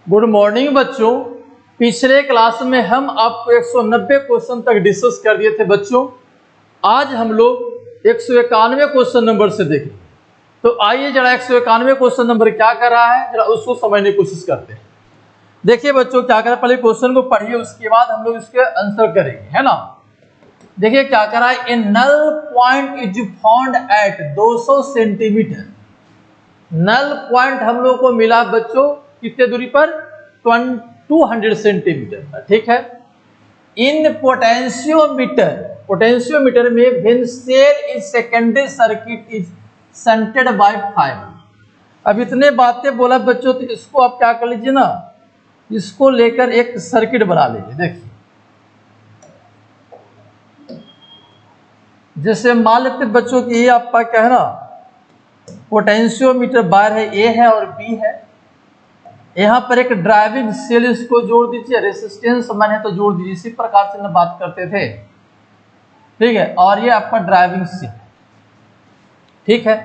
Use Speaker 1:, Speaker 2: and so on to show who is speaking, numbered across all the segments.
Speaker 1: Good morning बच्चों। पिछले class में हम आपको 190 क्वेश्चन तक डिस्कस कर दिए थे बच्चों। आज हम लोग 191 क्वेश्चन नंबर से देखेंगे। तो आइए जरा 191 क्वेश्चन नंबर क्या कर रहा है जरा उसको समझने की कोशिश करते हैं। देखिए बच्चों क्या कर रहा है, पहले क्वेश्चन को पढ़िए, उसके बाद हम लोग इसके आंसर करेंगे, है ना। देखिए क्या कर रहा है, a null point is found at 200 centimetre. Null point हम लोग को मिला बच्चों कितने दूरी पर, 200 सेंटीमीटर पर, ठीक है। इन पोटेंशियोमीटर, पोटेंशियोमीटर में when cell in secondary circuit is shunted by 5। अब इतने बातें बोला बच्चों, तो इसको आप क्या कर लीजिए ना, इसको लेकर एक सर्किट बना लीजिए। देखिए जैसे मान लेते बच्चों कि ये आपका क्या है ना, पोटेंशियोमीटर बार है, ए है और बी है। यहाँ पर एक ड्राइविंग सेल, इसको जोड़ दीजिए, रेसिस्टेंस मन है तो जोड़ दीजिए, इसी प्रकार से हम बात करते थे, ठीक है। और ये आपका ड्राइविंग सेल, ठीक है।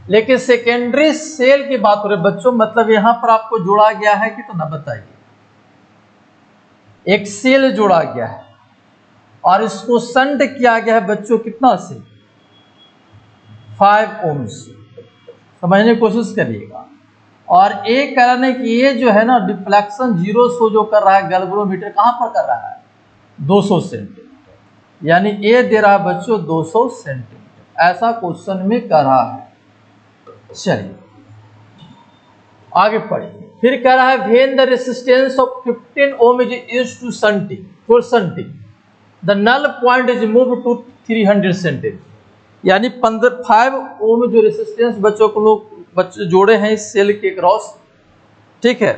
Speaker 1: लेकिन सेकेंडरी सेल की बात हो रही है बच्चों, मतलब यहाँ पर आपको जोड़ा गया है कि तो ना बताइए, एक सेल जोड़ा गया है और इसको शंट किया गया है बच्चों कितना से, 5 ओम से। समझने की कोशिश करिएगा। और एक कारण है कि ये जो है ना डिफ्लेक्शन 0 शो जो कर रहा है गैल्वेनोमीटर, कहां पर कर रहा है, 200 सेंटीमीटर, यानी ये दे रहा है बच्चों 200 सेंटीमीटर, ऐसा क्वेश्चन में कर रहा है। चलिए आगे पढ़िए। फिर कह रहा है when the resistance of 15 ohm is used to shunting, for shunting the null point is move to 300 centimetre, यानी 5 ओम जो रेसिस्टेंस बच्चों को लोग बच्चे जोड़े हैं इस सेल के क्रॉस, ठीक है,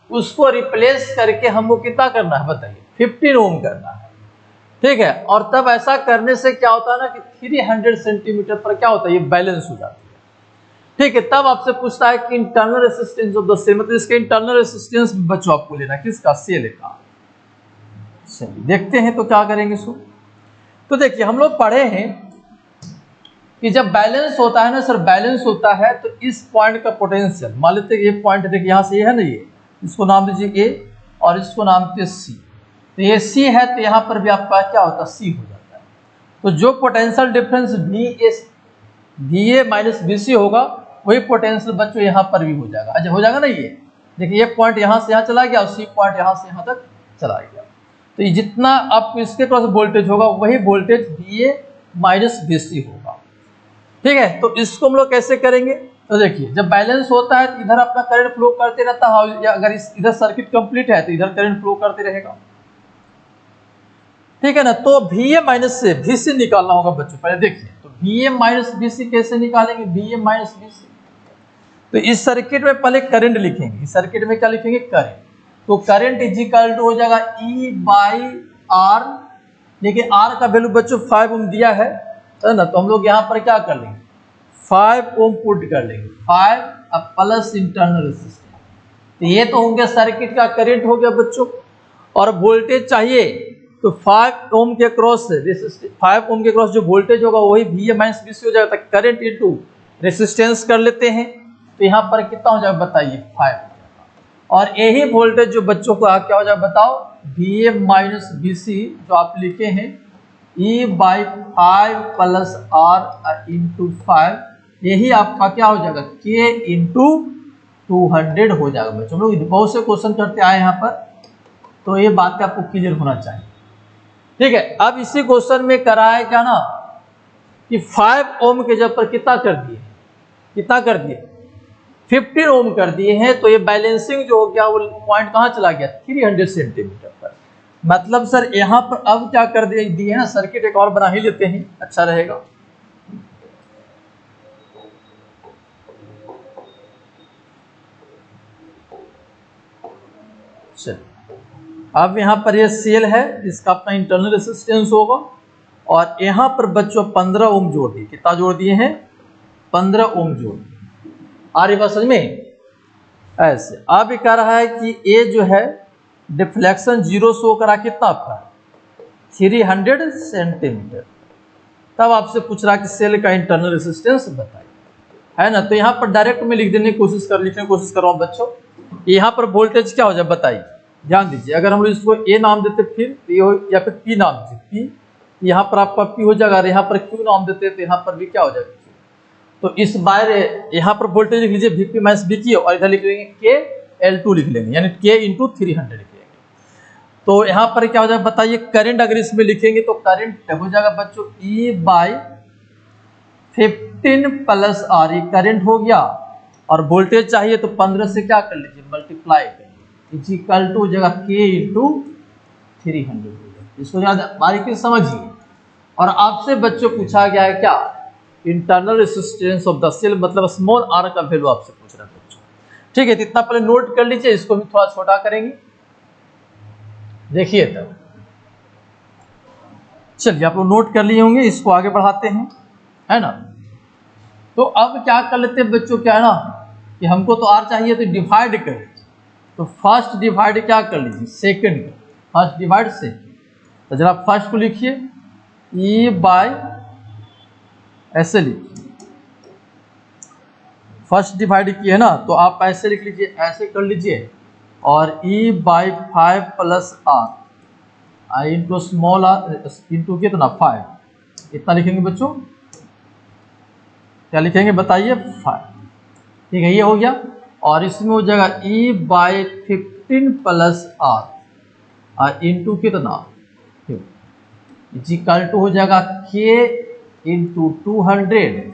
Speaker 1: उसको रिप्लेस करके हमको कितना करना है बताइए, 15 ओम करना है, ठीक है। और तब ऐसा करने से क्या होता है ना कि 300 सेंटीमीटर पर क्या होता है, ये बैलेंस हो जाती है, ठीक है। तब आपसे पूछता है कि internal resistance of the cell, मतलब इसके इंटरनल रेसिस्टेंस बच्चों आपको लेना किसका, सेल का। चलिए देखते हैं तो क्या करेंगे इसको। तो देखिए हम लोग पढ़े हैं कि जब बैलेंस होता है ना सर, बैलेंस होता है तो इस पॉइंट का पोटेंशियल, मान लेते हैं ये पॉइंट देखिए यहाँ से ये है ना, ये इसको नाम दीजिए ए और इसको नाम दीजिए सी। तो ये सी है तो यहाँ पर भी आपका क्या होता है, सी हो जाता है। तो जो potential difference V A minus B C होगा वही पोटेंशियल बच्चों यहाँ पर भी हो जाएगा। अच्छा हो जाएगा ना, ये देखिए ये पॉइंट यहाँ से यहाँ चला गया और सी पॉइंट यहाँ से यहाँ तक चला गया। तो ये जितना आपको इसके पास वोल्टेज होगा वही voltage V A minus B C होगा, ठीक है। तो इसको हम लोग कैसे करेंगे, तो देखिए जब बैलेंस होता है तो इधर अपना करंट फ्लो करते रहता है, या अगर इधर सर्किट कंप्लीट है तो इधर करंट फ्लो करते रहेगा, ठीक है ना। तो वी ए माइनस से वी सी निकालना होगा बच्चों। पहले देखिए तो V A minus B C कैसे निकालेंगे, V A minus B C, तो इस सर्किट में पहले करंट लिखेंगे, इस सर्किट में क्या लिखेंगे, करंट। तो करंट इज इक्वल टू हो जाएगा ई बाई आर, देखिए आर का वैल्यू बच्चों 5 ओम दिया है ना, तो हम लोग यहाँ पर क्या कर लेंगे, 5 ओम पुट कर लेंगे, 5 अब प्लस इंटरनल रेजिस्टेंस। तो ये तो हो गया सर्किट का करंट हो गया बच्चों। और वोल्टेज चाहिए तो 5 ओम के क्रॉस से 5 ओम के क्रॉस जो वोल्टेज होगा वही V A minus B C हो जाएगा, करंट इनटू रेसिस्टेंस कर लेते हैं। तो यहाँ पर कितना हो जाएगा बताइए, 5। और यही वोल्टेज जो बच्चों को क्या हो जाएगा बताओ, V A minus B C जो आप लिखे हैं E by 5 plus R into 5, यही आपका क्या हो जाएगा, K इंटू 200 हो जाएगा बच्चों। हम लोग बहुत से क्वेश्चन करते आए यहाँ पर, तो ये बात का आपको क्लियर होना चाहिए, ठीक है। अब इसी क्वेश्चन में करा है क्या ना कि 5 ओम के जब पर कितना कर दिए, कितना कर दिए, 15 ओम कर दिए हैं। तो ये बैलेंसिंग जो हो गया वो पॉइंट कहाँ चला गया, 300 सेंटीमीटर पर। मतलब सर यहाँ पर अब क्या कर दिए ना, सर्किट एक और बना ही लेते हैं, अच्छा रहेगा। चलिए अब यहाँ पर ये सेल है, इसका अपना इंटरनल रेसिस्टेंस होगा, और यहाँ पर बच्चों 15 ओम जोड़ दिए, कितना जोड़ दिए हैं, 15 ओम जोड़ दिए। आ रही बात समझ में, ऐसे अब कह रहा है कि ये जो है डिफ्लेक्शन 0 शो करा कितना आपका 300 सेंटीमीटर। तब आपसे पूछ रहा कि सेल का इंटरनल रेसिस्टेंस बताइए, है ना। तो यहाँ पर डायरेक्ट में लिखने की कोशिश कर रहा हूँ बच्चों, यहाँ पर वोल्टेज क्या हो जाए बताइए, ध्यान दीजिए। अगर हम इसको ए नाम देते फिर या फिर पी नाम दीजिए, पी यहाँ पर आपका पी हो जाएगा, यहाँ पर क्यू नाम देते तो यहाँ पर भी क्या हो जाएगा। तो इस बार यहाँ पर वोल्टेज लिख लीजिए वीपी माइनस वीक्यू, और इधर लिख लेंगे के L2 लिख लेंगे, यानी के इंटू 300 लिख लेंगे। तो यहाँ पर क्या हो जाएगा बताइए, करंट अगर इसमें लिखेंगे तो करंट हो जाएगा बच्चों E/15 प्लस आर, ये करंट हो गया। और वोल्टेज चाहिए तो 15 से क्या कर लीजिए मल्टीप्लाई करिए, इज इक्वल टू हो जाएगा के इंटू 300। इसको ज्यादा बारीकी से समझिए। और आपसे बच्चों पूछा गया है क्या, internal resistance of the cell, मतलब स्मॉल आर का वैल्यू आपसे पूछ रहा है बच्चों। ठीक है, तो इतना पहले नोट कर लीजिए, इसको भी थोड़ा छोटा करेंगे। देखिए तब चलिए आप लोग नोट कर लिए होंगे, इसको आगे बढ़ाते हैं, है ना। तो अब क्या कर लेते हैं बच्चों, क्या है ना कि हमको तो आर चाहिए तो डिवाइड करें। तो फर्स्ट डिवाइड क्या कर लीजिए सेकंड का, फर्स्ट डिवाइड से। तो जरा फर्स्ट को लिखिए ई बाय, ऐसे लिखिए, फर्स्ट डिवाइड किए ना तो आप ऐसे लिख लीजिए, ऐसे कर लीजिए। और E/5 plus R into small R into कितना 5, इतना लिखेंगे बच्चों। क्या लिखेंगे बताइए 5। ठीक है, ये हो गया। और इसमें हो जाएगा E/15 प्लस आर इंटू कितना, इक्वल टू हो जाएगा के इंटू 200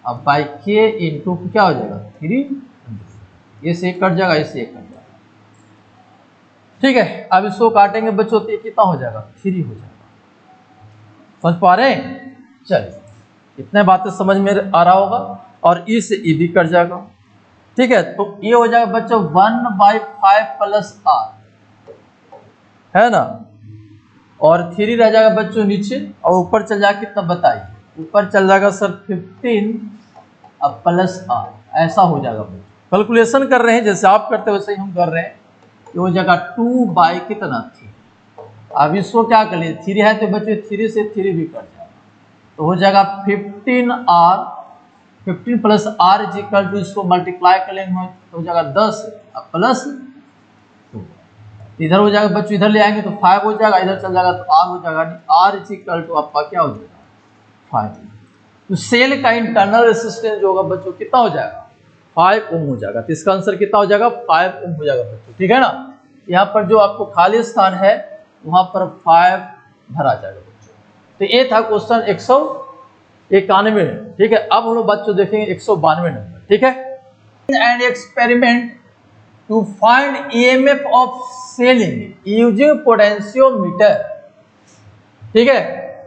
Speaker 1: अब बाई के इंटू क्या हो जाएगा 300। ये से कट जाएगा, इससे कट जाएगा। ठीक है, अब इसको काटेंगे बच्चों तो ये कितना हो जाएगा 3 हो जाएगा। समझ पा रहे हैं? चलिए, इतने बातें समझ में आ रहा होगा। और ई से ई भी कट जाएगा। ठीक है, तो ये हो जाएगा बच्चों 1/5 प्लस आर, है ना। और 3 रह जाएगा बच्चों नीचे, और ऊपर चल जाएगा कितना बताइए, ऊपर चल जाएगा सर 15 अब प्लस आर, ऐसा हो जाएगा बच्चों। कैलकुलेशन कर रहे हैं जैसे आप करते हैं वैसे ही हम कर रहे हैं। ये हो जाएगा 2 बाई कितना 3। अब इसको क्या कर लिए 3 है तो बच्चों 3 से 3 भी कट जाएगा, तो हो जाएगा 15R, 15 plus R is equal to, इसको मल्टीप्लाई कर लेंगे तो हो जाएगा 10 अब प्लस 2। इधर हो जाएगा बच्चों, इधर ले आएंगे तो 5 हो जाएगा, इधर चल जाएगा तो आर हो जाएगा। आर इज इक्वल टू आपका क्या हो जाएगा 5। तो सेल का इंटरनल रेजिस्टेंस जो होगा बच्चों कितना हो जाएगा 5 ओम हो जाएगा। तो इसका आंसर कितना हो जाएगा 5 ओम हो जाएगा बच्चों। ठीक है ना, यहाँ पर जो आपको खाली स्थान है वहां पर 5 भरा जाएगा बच्चों। तो ये था क्वेश्चन 191। ठीक है, अब हम लोग बच्चों देखेंगे 192 नंबर। ठीक है, and experiment to find EMF of cell using potentiometer. ठीक है,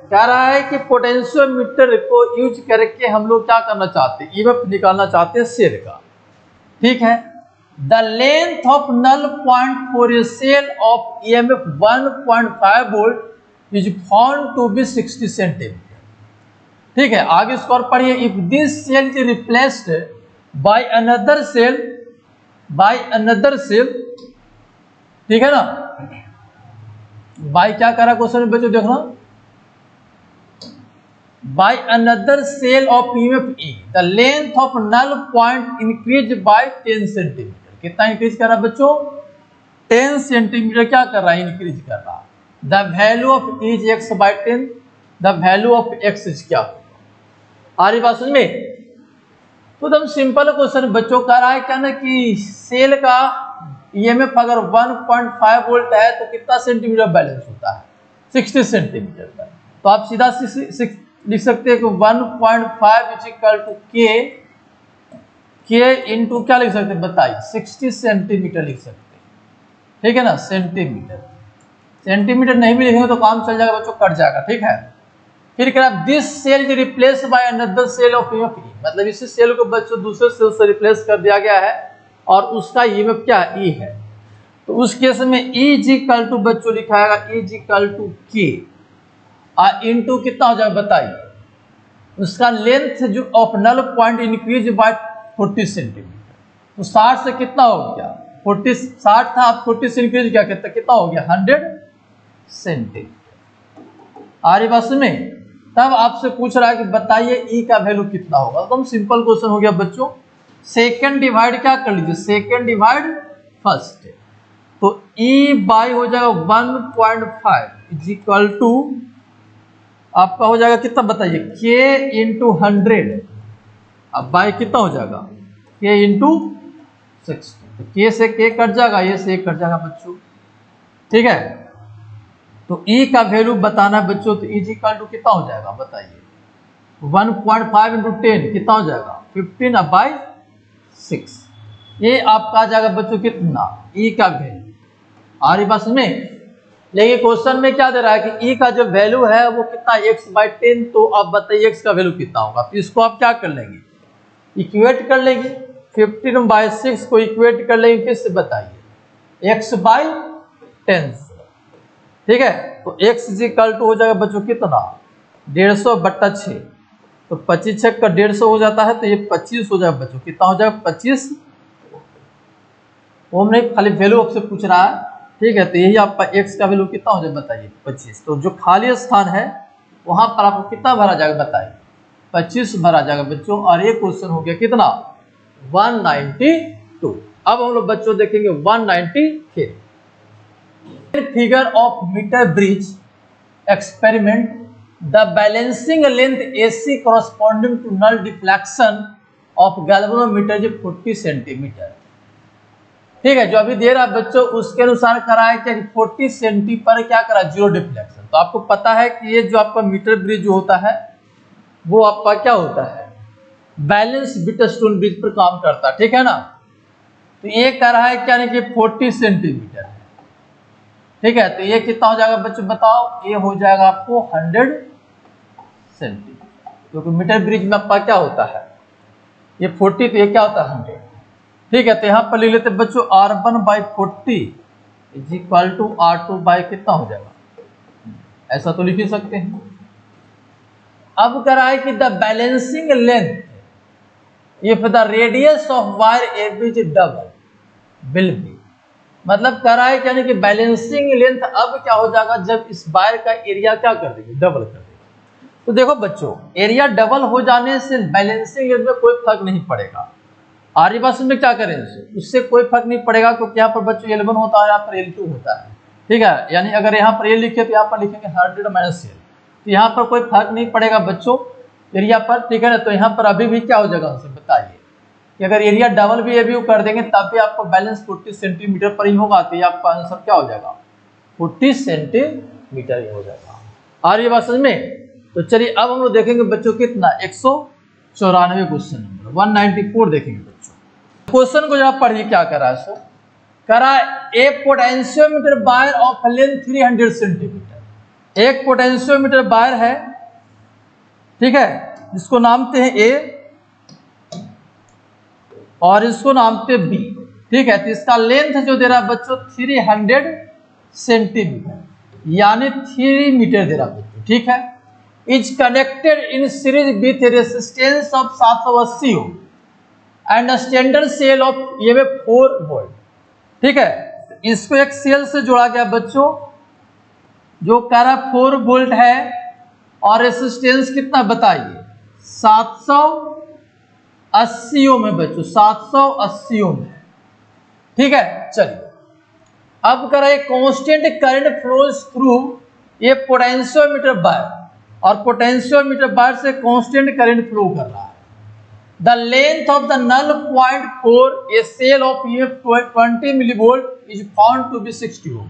Speaker 1: कह रहा है कि पोटेंशियोमीटर को यूज करके हम लोग क्या करना चाहते हैं, ईएमएफ निकालना चाहते हैं सेल का। ठीक है, the length of null point for a cell of EMF 1.5 volt is found to be 60 centimetre. ठीक है, आगे इसको और पढ़िए। If this cell is replaced by another cell, ठीक है ना, बाय क्या करा क्वेश्चन में बच्चों देखना, by another cell of EMF E the length of null point increase by 10 centimetre. कितना इंक्रीज कर रहा है बच्चों 10 सेंटीमीटर क्या कर रहा है इंक्रीज कर रहा है। The value of is X by 10, the value of X is क्या, आ रही बात समझ में। तो एकदम सिंपल क्वेश्चन बच्चों कह रहा है क्या ना कि सेल का ईएमएफ अगर 1.5 वोल्ट है तो कितना सेंटीमीटर बैलेंस होता है 60 सेंटीमीटर का। तो आप सीधा लिख सकते हैं कि 1.5 is equal to K into क्या लिख सकते हैं बताइए 60 सेंटीमीटर लिख सकते हैं। ठीक है ना, सेंटीमीटर नहीं भी लिखेंगे तो काम चल जाएगा बच्चों, कट जाएगा। ठीक है, फिर कह रहा this cell is replace by another cell of EMF, मतलब इसी सेल को बच्चों दूसरे सेल से रिप्लेस कर दिया गया है और उसका ईएमएफ क्या ई है। तो उस केस में ई इज इक्वल टू बच्चों लिखाएगा E is equal to K into कितना हो जाएगा बताइए, उसका लेंथ जो of null point increase by 40 centimetre. तो 60 से कितना हो गया 40, 60 था आप 40 से इंक्रीज क्या कितना हो गया 100 सेंटीमीटर। आ रही बात में, तब आपसे पूछ रहा है कि बताइए ई का वैल्यू कितना होगा। तो हम सिंपल क्वेश्चन हो गया बच्चों, सेकंड डिवाइड क्या कर लीजिए, सेकंड डिवाइड फर्स्ट। तो E बाई हो जाएगा 1.5 इज इक्वल टू आपका हो जाएगा कितना बताइए, K इंटू 100। अब बाई कितना हो जाएगा, K इंटू 60। तो K से K कट जाएगा, ये से कट जाएगा बच्चों, ठीक है। तो E का वैल्यू बताना है बच्चों, तो इज इक्वल टू कितना हो जाएगा बताइए, 1.5 इंटू 10 कितना हो जाएगा 15 अब बाई 6। ये आपका आ जाएगा बच्चों कितना, E का वैल्यू। आ रही बात में, लेकिन क्वेश्चन में क्या दे रहा है कि E का जो वैल्यू है वो कितना x/10। तो आप बताइए x का वैल्यू कितना होगा। तो इसको आप क्या कर लेंगे, इक्वेट कर लेंगे, 15/6 को इक्वेट कर लेंगे किससे बताइए, x/10 से, ठीक है। तो x इज इक्वल टू हो जाएगा बच्चों कितना, 150/6। तो 25 छक का 150 हो जाता है, तो ये 25 हो जाएगा बच्चों, कितना हो जाएगा 25 ओम। नहीं, खाली वैल्यू आपसे पूछ रहा है, ठीक है। तो यही आपका x का वैल्यू कितना हो जाएगा बताइए 25। तो जो खाली स्थान है वहां पर आपको कितना भरा जाएगा बताइए, 25 भरा जाएगा बच्चों। और ये क्वेश्चन हो गया कितना 192। अब हम लोग बच्चों देखेंगे 193। Figure of metre bridge experiment, the balancing length AC corresponding to null deflection of galvanometer is 40 centimetre, ठीक है। जो अभी दे रहा है बच्चों उसके अनुसार करा है क्या, 40 सेंटी पर क्या करा, जीरो डिफ्लेक्शन। तो आपको पता है कि ये जो आपका मीटर ब्रिज जो होता है वो आपका क्या होता है, बैलेंस बिटस्टोन ब्रिज पर काम करता है, ठीक है ना। तो ये कह रहा है क्या, नहीं कि 40 सेंटीमीटर है, ठीक है। तो ये कितना हो जाएगा बच्चों बताओ, ये हो जाएगा आपको 100 सेंटीमीटर, क्योंकि मीटर ब्रिज में आपका क्या होता है ये 40, तो ये क्या होता है 100, ठीक है। तो यहाँ पर लिख लेते बच्चों R1/40 is equal to R2 by कितना हो जाएगा, ऐसा तो लिख ही सकते हैं। अब कह रहा है कि the balancing length if the radius of wire AB is double will be, मतलब कह रहा है कि यानी कि बैलेंसिंग लेंथ अब क्या हो जाएगा जब इस वायर का एरिया क्या कर देंगे, डबल कर देंगे। तो देखो बच्चों, एरिया डबल हो जाने से बैलेंसिंग लेंथ में कोई फर्क नहीं पड़ेगा। आर्य बस में क्या करें, उससे कोई फर्क नहीं पड़ेगा, क्योंकि यहाँ पर बच्चों L1 होता है, यहाँ पर L2 होता है, ठीक है। यानी अगर यहाँ पर L लिखे तो यहाँ पर लिखेंगे 100 माइनस L, तो यहाँ पर कोई फर्क नहीं पड़ेगा बच्चों एरिया पर, ठीक है ना। तो यहाँ पर अभी भी क्या हो जाएगा हमसे बताइए कि अगर एरिया डबल भी अभी कर देंगे तब भी आपको बैलेंस 40 सेंटीमीटर पर ही होगा। तो ये आपका आंसर क्या हो जाएगा 40 सेंटीमीटर ही हो जाएगा। आ रही है बात समझ में। तो चलिए अब हम लोग देखेंगे बच्चों कितना 194 क्वेश्चन नंबर 194 देखेंगे बच्चों। क्वेश्चन को जरा पढ़िए क्या करा है सो, करा a potentiometer wire of length 300 centimetre. एक पोटेंशियोमीटर वायर है, ठीक है, जिसको नामते हैं ए और इसको नामते बी, ठीक है। तो इसका लेंथ जो दे रहा है बच्चों 300 सेंटीमीटर यानी 3 मीटर दे रहा है बच्चों, ठीक है। Is connected in series with resistance of 780 ohm and standard cell of ये 4 वोल्ट, ठीक है। इसको एक सेल से जोड़ा गया बच्चों जो कह रहा 4 वोल्ट है और रेसिस्टेंस कितना बताइए 780 ओम है बच्चों, 780 ओम है, ठीक है। चलिए अब कह रहा है कांस्टेंट करंट फ्लोज थ्रू ये पोटेंशियोमीटर वायर और पोटेंशियोमीटर वायर से कांस्टेंट करंट फ्लो कर रहा है। The length of the null point for a cell of 20 millivolt is found to be 60 ohm.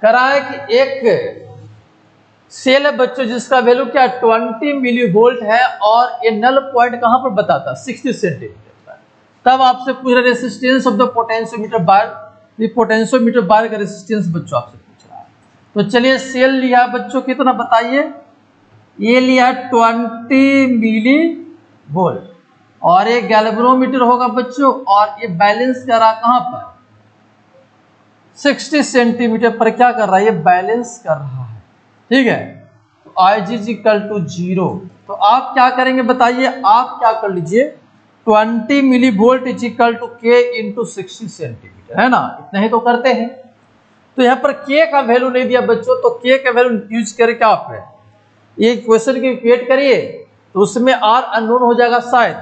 Speaker 1: कह रहा है कि एक सेल है बच्चों जिसका वैल्यू क्या 20 मिलीवोल्ट है और ये नल पॉइंट कहां पर बताता 60 सेंटीमीटर पर। तब आपसे पूरा resistance of the potentiometer wire, ये पोटेंशियोमीटर वायर का रेसिस्टेंस बच्चों आपसे पूछ रहा है। तो चलिए सेल लिया बच्चों कितना बताइए, ये लिया 20 मिली वोल्ट और ये गैल्वेनोमीटर होगा बच्चों और ये बैलेंस कर रहा कहां पर 60 सेंटीमीटर पर क्या कर रहा है, ये बैलेंस कर रहा है, ठीक है। तो Ig इज इक्वल टू 0। तो आप क्या करेंगे बताइए, आप क्या कर लीजिए 20 milli volt is equal to K into 60 centimetre, है ना, इतना ही तो करते हैं। तो यहाँ पर K का वैल्यू नहीं दिया बच्चों, तो K का वैल्यू यूज करके क्या आप है ये क्वेश्चन की इक्वेट करिए तो उसमें R अननोन हो जाएगा शायद,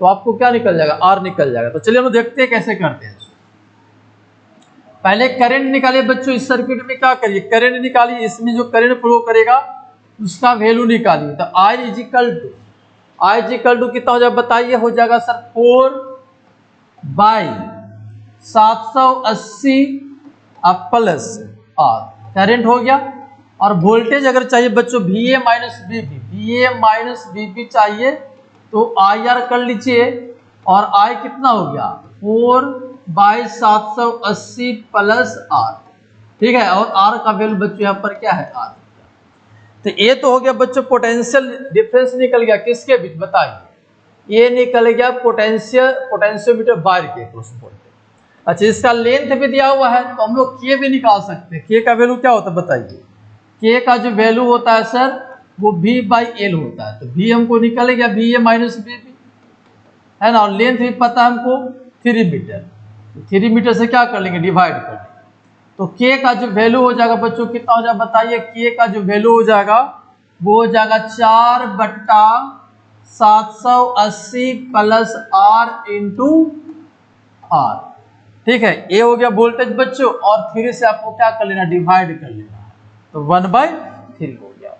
Speaker 1: तो आपको क्या निकल जाएगा R निकल जाएगा। तो चलिए हम देखते हैं कैसे करते हैं। पहले करंट निकालिए बच्चों, इस सर्किट में क्या करिए, करंट निकालिए, इसमें जो करंट फ्लो करेगा उसका वैल्यू निकालिए। तो I इजिकल टू कितना हो जाएगा बताइए, हो जाएगा सर 4/780 प्लस R करंट हो गया। और वोल्टेज अगर चाहिए बच्चों VA माइनस VB चाहिए तो IR कर लीजिए, और I कितना हो गया 4/780 प्लस R, ठीक है। और R का वैल्यू बच्चों यहाँ पर क्या है R। तो ये तो हो गया बच्चों पोटेंशियल डिफरेंस निकल गया किसके बीच बताइए, ये निकल गया पोटेंशियोमीटर वायर के क्रॉस वोल्टेज। अच्छा, इसका लेंथ भी दिया हुआ है तो हम लोग के भी निकाल सकते हैं। के का वैल्यू क्या होता है बताइए, के का जो वैल्यू होता है सर वो V/L होता है। तो V हमको निकल गया VA माइनस VB है ना, और लेंथ भी पता है हमको 3 मीटर। 3 मीटर से क्या कर लेंगे डिवाइड कर लेंगे। तो K का जो वैल्यू हो जाएगा बच्चों कितना हो जाएगा बताइए, K का जो वैल्यू हो जाएगा वो हो जाएगा 4/780 प्लस R इंटू R, ठीक है। ये हो गया वोल्टेज बच्चों, और 3 से आपको क्या कर लेना डिवाइड कर लेना, तो 1/3 हो गया।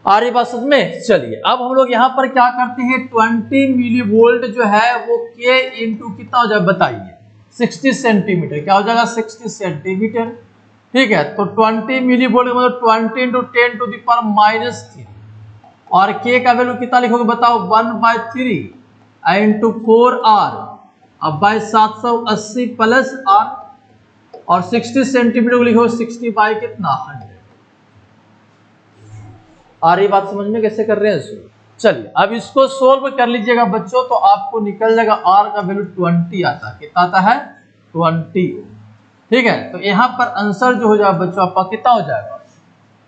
Speaker 1: आ रही बात समझ में। चलिए अब हम लोग यहाँ पर क्या करते हैं, 20 मिली वोल्ट जो है वो K इंटू कितना हो जाएगा बताइए 60 सेंटीमीटर, क्या हो जाएगा 60 सेंटीमीटर, ठीक है। तो 20 मिली वोल्ट मतलब 20 इंटू 10 टू द पावर -3, और K का वैल्यू कितना लिखोगे बताओ 1/3 इंटू 4R अब बाय 780 प्लस R, और 60 सेंटीमीटर को लिखो 60 बाय कितना 100। आ रही बात समझ में कैसे कर रहे हैं इसको। चलिए अब इसको सोल्व कर लीजिएगा बच्चों, तो आपको निकल जाएगा R का वैल्यू 20 आता है, कितना आता है 20, ठीक है। तो यहाँ पर आंसर जो हो जाएगा बच्चों आपका कितना हो जाएगा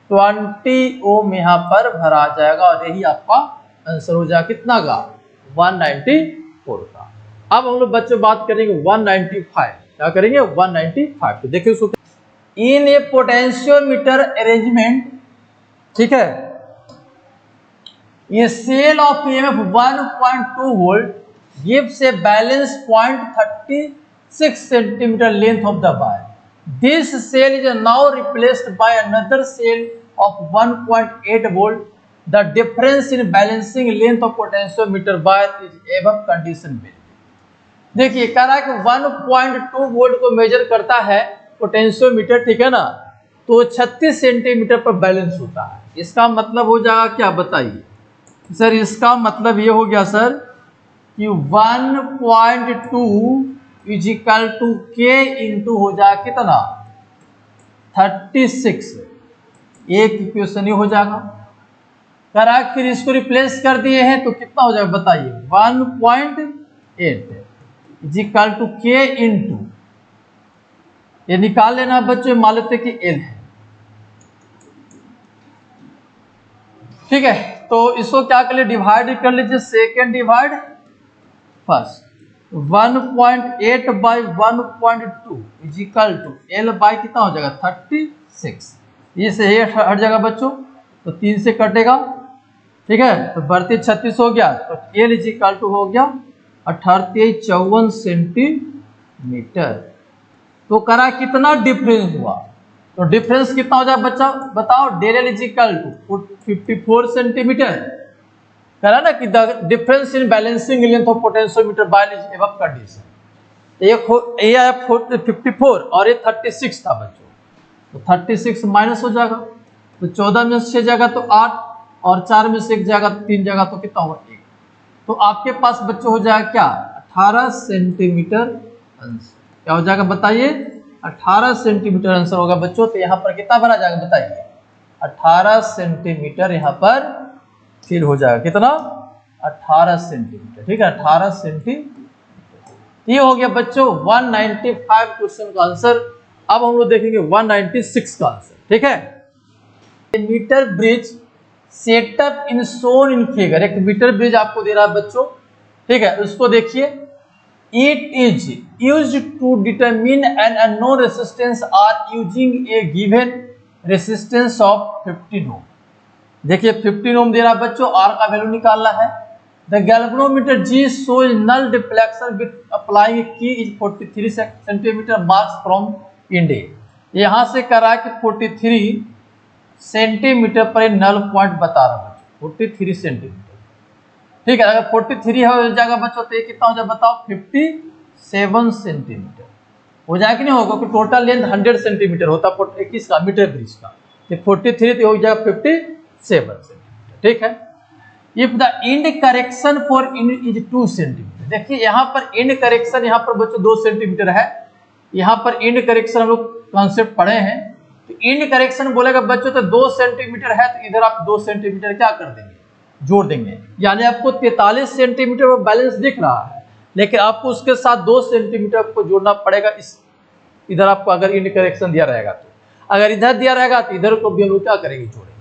Speaker 1: 20 ओम यहाँ पर भरा जाएगा, और यही आपका आंसर हो जाएगा कितना का 194 का। अब हम लोग बच्चों बात करेंगे 195, क्या करेंगे 195। तो देखिए उसको इन ए पोटेंशियोमीटर अरेंजमेंट, ठीक है, ये cell of EMF 1.2 volt gives a balance 0.36 centimeter length of the wire. This cell is now replaced by another cell of 1.8 volt. The difference in balancing length of potentiometer wire is above condition below. देखिए कह रहा है कि 1.2 volt को major करता है potentiometer, ठीक है ना, तो 36 सेंटीमीटर पर बैलेंस होता है। इसका मतलब हो जाएगा क्या बताइए सर, इसका मतलब ये हो गया सर कि 1.2 इजिकल टू K इंटू हो जाएगा कितना 36, एक इक्वेशन ये हो जाएगा। करा फिर इसको रिप्लेस कर दिए हैं तो कितना हो जाएगा बताइए 1.8 इजिकल टू K इंटू, ये निकाल लेना बच्चों, मान लेते कि L है, ठीक है। तो इसको क्या कर लीजिए डिवाइड कर लीजिए, second divide first, 1.8 by 1.2 is equal to L by कितना हो जाएगा 36, ये से ये हट जाएगा बच्चों, तो 3 से कटेगा, ठीक है। तो बढ़ती 36 हो गया, तो L इजिकल टू हो गया 5854 सेंटीमीटर। तो करा कितना डिफरेंस हुआ, तो डिफरेंस कितना हो जाए बच्चा बताओ, del L is equal to 54 centimetre. करा ना कि the difference in balancing length of potentiometer by is above condition. एक ये आया 54 और ये 36 था बच्चों, तो 36 माइनस हो जाएगा, तो 14 में से 6 जाएगा तो 8, और 4 में से 1 जाएगा तो 3 जाएगा, तो कितना होगा 1। तो आपके पास बच्चों हो जाएगा क्या 18 सेंटीमीटर आंसर, क्या हो जाएगा बताइए 18 सेंटीमीटर आंसर होगा बच्चों। तो यहाँ पर कितना भरा जाएगा बताइए 18 सेंटीमीटर, यहाँ पर फिर हो जाएगा कितना 18 सेंटीमीटर, ठीक है 18 सेंटीमीटर। ये हो गया बच्चों 195 क्वेश्चन का आंसर। अब हम लोग देखेंगे 196 का आंसर, ठीक है। Metre bridge setup in shown in figure, एक मीटर ब्रिज आपको दे रहा है बच्चों, ठीक है। उसको देखिए, it is used to determine an unknown resistance R using a given resistance of 15 ohm. देखिए 15 ओम दे रहा है बच्चों, आर का वैल्यू निकालना है, the galvanometer G shows null deflection with applying key is 43 centimetre marks from India. यहाँ से करा कि 43 सेंटीमीटर पर नल पॉइंट बता रहा बच्चों, 43 सेंटीमीटर। ठीक है, अगर 43 हो जाएगा बच्चों तो ये कितना हो जाएगा बताओ, 57 सेंटीमीटर हो जाएगा कि नहीं होगा, कि टोटल लेंथ 100 सेंटीमीटर होता है किसका, मीटर ब्रिज का, तो 43 तो हो जाएगा 57 सेंटीमीटर। ठीक है, if the end correction for end is 2 centimetre, देखिए यहाँ पर इंड करेक्शन यहाँ पर बच्चों 2 सेंटीमीटर है, यहाँ पर इंड करेक्शन हम लोग कॉन्सेप्ट पढ़े हैं, तो इंड करेक्शन बोलेगा बच्चों तो 2 सेंटीमीटर है, तो इधर आप 2 सेंटीमीटर क्या कर देंगे, जोड़ देंगे, यानी आपको 43 सेंटीमीटर में बैलेंस दिख रहा है, लेकिन आपको उसके साथ 2 सेंटीमीटर को जोड़ना पड़ेगा। इस इधर आपको अगर इंड करेक्शन दिया रहेगा तो, अगर इधर दिया रहेगा तो इधर को भी हम लोग क्या करेंगे, जोड़ेंगे।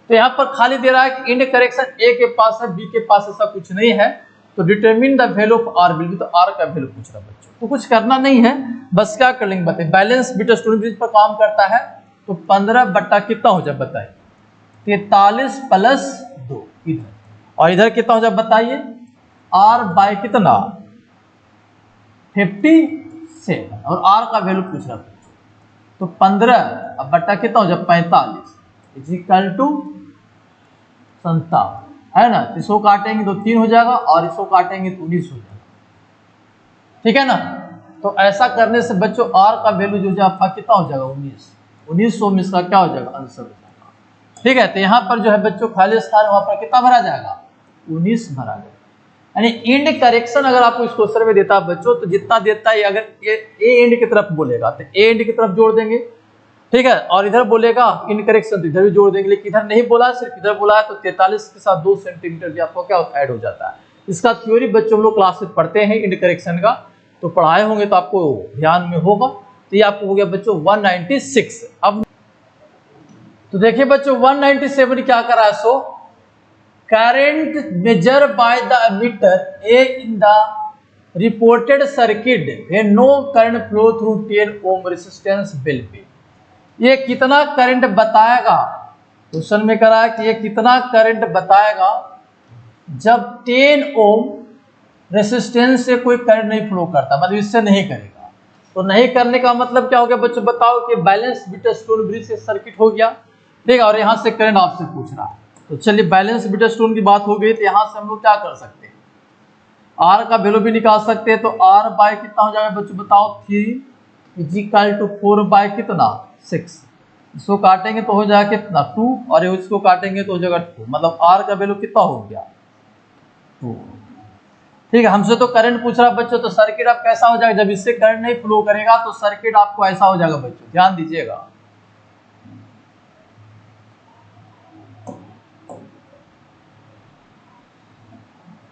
Speaker 1: तो यहाँ पर खाली दे रहा है कि इंड करेक्शन ए के पास है, बी के पास ऐसा कुछ नहीं है, तो determine the value of R will be, तो आर का वैल्यू पूछ रहा बच्चों, तो कुछ करना नहीं है, बस क्या कर लेंगे बताइए, बैलेंस बीटा स्टोन ब्रिज पर काम करता है, तो 15 बट्टा कितना हो जाए बताइए, 43 प्लस 2 इधर, और इधर कितना हो जाए बताइए, आर बाय कितना 57, और आर का वैल्यू पूछ रहा बच्चों, तो 15 अब बट्टा कितना हो जाए 45 इज इक्वल टू 57, है ना, इसको काटेंगे तो 3 हो जाएगा, और इसको काटेंगे तो 19 हो जाएगा। ठीक है ना, तो ऐसा करने से बच्चों आर का वैल्यू जो आपका कितना हो जाएगा 1919 का क्या हो जाएगा, आंसर हो जाएगा। ठीक है, तो यहाँ पर जो है बच्चों खाली स्थान वहां पर कितना भरा जाएगा, 19 भरा जाएगा। यानी इंड करेक्शन अगर आपको इस क्वेश्चन में देता है बच्चों, तो जितना देता है, अगर ए एंड की तरफ बोलेगा तो ए एंड की तरफ जोड़ देंगे, ठीक है, और इधर बोलेगा इंड करेक्शन तो इधर भी जोड़ देंगे, लेकिन इधर नहीं बोला, सिर्फ इधर बोला है, तो 43 के साथ 2 सेंटीमीटर भी आपको क्या ऐड हो जाता है। इसका थ्योरी बच्चों हम लोग क्लास में पढ़ते हैं इंड करेक्शन का, तो पढ़ाए होंगे तो आपको ध्यान में होगा। तो ये आपको हो गया बच्चों 196। अब तो देखिए बच्चों 197 क्या कर रहा है, so current measure by the ammeter A in the reported circuit when no current flow through 10 ohm resistance will be, ये कितना करंट बताएगा, क्वेश्चन में करा है कि ये कितना करंट बताएगा जब 10 ओम रेसिस्टेंस से कोई करंट नहीं फ्लो करता, मतलब इससे नहीं करेगा। तो नहीं करने का मतलब क्या हो गया बच्चों, बताओ कि बैलेंस बीटा स्टोन ब्रिज से सर्किट हो गया, ठीक है, और यहाँ से करंट आपसे पूछ रहा है। तो चलिए बैलेंस बीटा स्टोन की बात हो गई, तो यहाँ से हम लोग क्या कर सकते हैं, आर का वैल्यू भी निकाल सकते हैं। तो आर बाय कितना हो जाएगा बच्चों बताओ, 3 इज इक्वल टू 4 बाय कितना 6, इसको काटेंगे तो हो जाएगा कितना 2, और इसको काटेंगे तो हो जाएगा 2, मतलब आर का वैल्यू कितना हो गया 2। ठीक है, हमसे तो करंट पूछ रहा बच्चों, तो सर्किट आप कैसा हो जाएगा, जब इससे करंट नहीं फ्लो करेगा तो सर्किट आपको ऐसा हो जाएगा बच्चों, ध्यान दीजिएगा।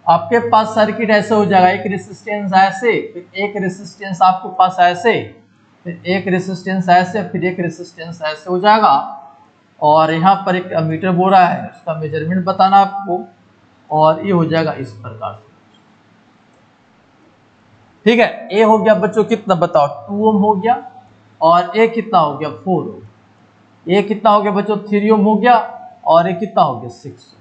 Speaker 1: आपके पास सर्किट ऐसे हो जाएगा, एक रेसिस्टेंस ऐसे, फिर एक रेसिस्टेंस आपके पास ऐसे, फिर एक रेसिस्टेंस ऐसे, फिर एक रेसिस्टेंस ऐसे हो जाएगा, और यहाँ पर एक मीटर बोरा है, उसका मेजरमेंट बताना आपको, और ये हो जाएगा इस प्रकार से। ठीक है, ए हो गया बच्चों कितना बताओ 2 ओम हो गया, और ए कितना हो गया 4 ओम, ए कितना हो गया बच्चों 3 ओम हो गया, और ए कितना हो गया 6,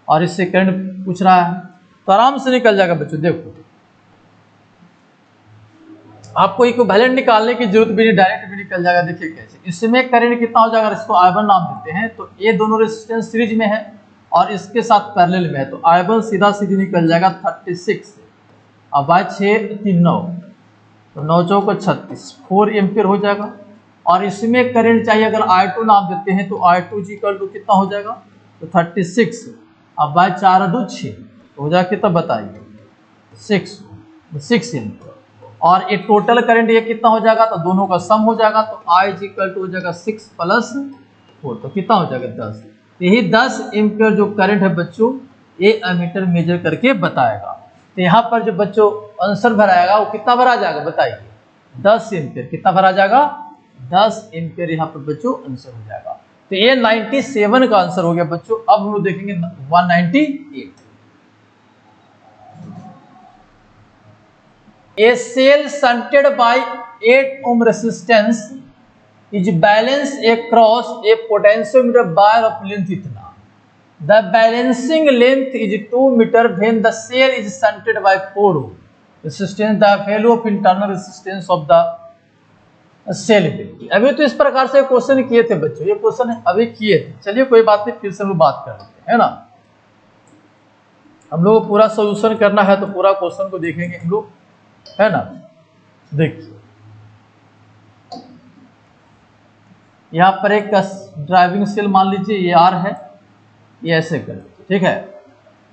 Speaker 1: और इससे करंट पूछ रहा है, तो आराम से निकल जाएगा बच्चों। देखो आपको इक्विवेलेंट निकालने की जरूरत भी नहीं, डायरेक्ट भी निकल जाएगा। देखिए कैसे, इसमें करंट कितना हो जाएगा, इसको I1 नाम देते हैं, तो ये दोनों रेजिस्टेंस सीरीज में है और इसके साथ पैरेलल में है, तो I1 सीधा सीधी निकल जाएगा 36 से, अब बाय 6 3 9, तो 9 चौको 36, 4 एम्पियर हो जाएगा। और इसमें करंट चाहिए अगर I2 नाम देते हैं, तो I2 इक्वल टू कितना हो जाएगा, तो 36, अब बाय 4 2 6 हो जाएगा कितना बताइए 6 एम्पियर। और ये टोटल करंट ये कितना हो जाएगा, तो दोनों का सम हो जाएगा, तो I इक्वल टू हो जाएगा 6 + 4, तो कितना हो जाएगा 10। यही 10 एम्पियर जो करंट है बच्चों, ये एमीटर मेजर करके बताएगा। तो यहाँ पर जो बच्चों आंसर भराएगा वो कितना भरा जाएगा बताइए, 10 एम्पियर। कितना भरा जाएगा, 10 एम्पियर यहाँ पर बच्चों आंसर हो जाएगा। तो ये 97 का आंसर हो गया बच्चों। अब हम लोग देखेंगे 198। A cell shunted by 8 ohm resistance is balanced across a potentiometer wire of length इतना। The balancing length is 2 metre when the cell is shunted by 4 ohm resistance, the value of internal resistance of the cell will. अभी तो इस प्रकार से question किए थे बच्चों, ये क्वेश्चन अभी किए थे। चलिए कोई बात नहीं, फिर से हम लोग बात कर लेते हैं, है ना। हम लोग को पूरा सोल्यूशन करना है तो पूरा क्वेश्चन को देखेंगे हम लोग, है ना। देखिए यहाँ पर एक ड्राइविंग सेल मान लीजिए ये आर है, ये ऐसे कर लीजिए, ठीक है।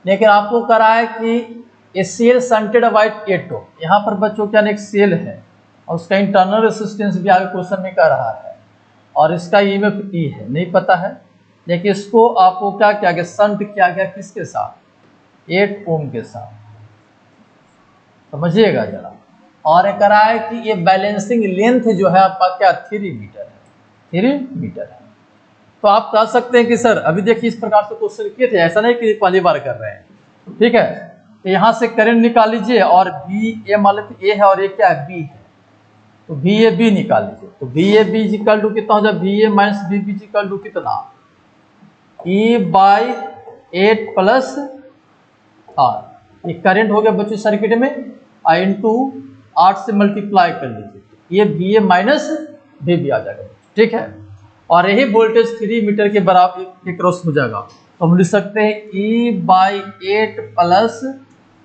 Speaker 1: लेकिन आपको करा है कि ये सेल शंटेड बाय 8 ओम। यहाँ पर बच्चों क्या एक सेल है और उसका इंटरनल रेसिस्टेंस भी आगे क्वेश्चन में कर रहा है, और इसका ईएमएफ ई है, नहीं पता है। लेकिन इसको आपको क्या किया गया, शंट किया गया किसके साथ, 8 ओम के साथ, समझिएगा जरा। और ये करा है कि ये बैलेंसिंग लेंथ जो है आपका क्या 3 मीटर है, 3 मीटर है। तो आप कह सकते हैं कि सर अभी देखिए इस प्रकार से क्वेश्चन किए थे, ऐसा नहीं कि पहली बार कर रहे हैं, ठीक है। तो यहाँ से करंट निकाल लीजिए, और बी ए मान लेते ए है और ये क्या है बी है, तो बी ए बी निकाल लीजिए। तो B A B equal to कितना हो जाए, B A minus B B equal to कितना, ई बाई 8 प्लस आर। ये करंट हो गया बच्चों सर्किट में, आई इंटू 8 से मल्टीप्लाई कर लीजिए, ये B A minus B B आ जाएगा, ठीक है। और यही वोल्टेज 3 मीटर के बराबर के क्रॉस हो जाएगा। तो हम लिख सकते हैं E by 8 plus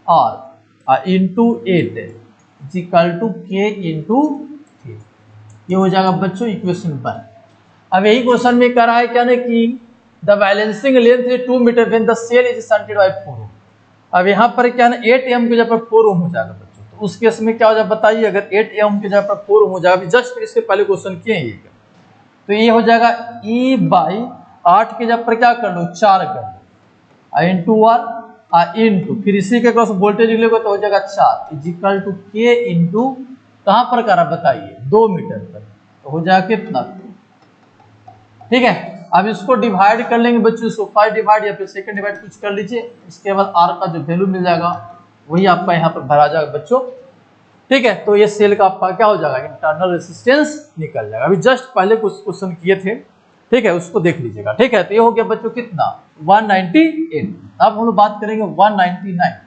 Speaker 1: R into 8 equal to K into 3। ये हो जाएगा बच्चों इक्वेशन 1। अब यही क्वेश्चन में कह रहा है क्या ना कि the balancing length is 2 metre when the cell is shunted by 4 ohm. अब यहाँ पर क्या ना 8 एम की जगह पर 4 ओम हो जाएगा बच्चों। तो उस केस में क्या हो जाए बताइए, अगर 8 एम की जगह पर 4 ओम हो जाएगा, जस्ट इसके पहले क्वेश्चन किए हैं ये, तो ये हो जाएगा ई बाई 8 के जब पर क्या कर लो 4 कर लो, इंटू आर इंटू फिर इसी के क्रॉस वोल्टेज लिखोगे तो हो जाएगा 4 is equal to K into कहाँ पर करा बताइए 2 मीटर पर, तो हो जाएगा कितना, ठीक है। अब इसको डिवाइड कर लेंगे बच्चों, इसको 5 डिवाइड या फिर सेकंड डिवाइड कुछ कर लीजिए, इसके बाद आर का जो वैल्यू मिल जाएगा वही आपका यहाँ पर भरा जाएगा बच्चों, ठीक है। तो ये सेल का आपका क्या हो जाएगा, इंटरनल रेसिस्टेंस निकल जाएगा। अभी जस्ट पहले कुछ क्वेश्चन किए थे, ठीक है, उसको देख लीजिएगा, ठीक है। तो ये हो गया बच्चों कितना 198। अब हम लोग बात करेंगे 199।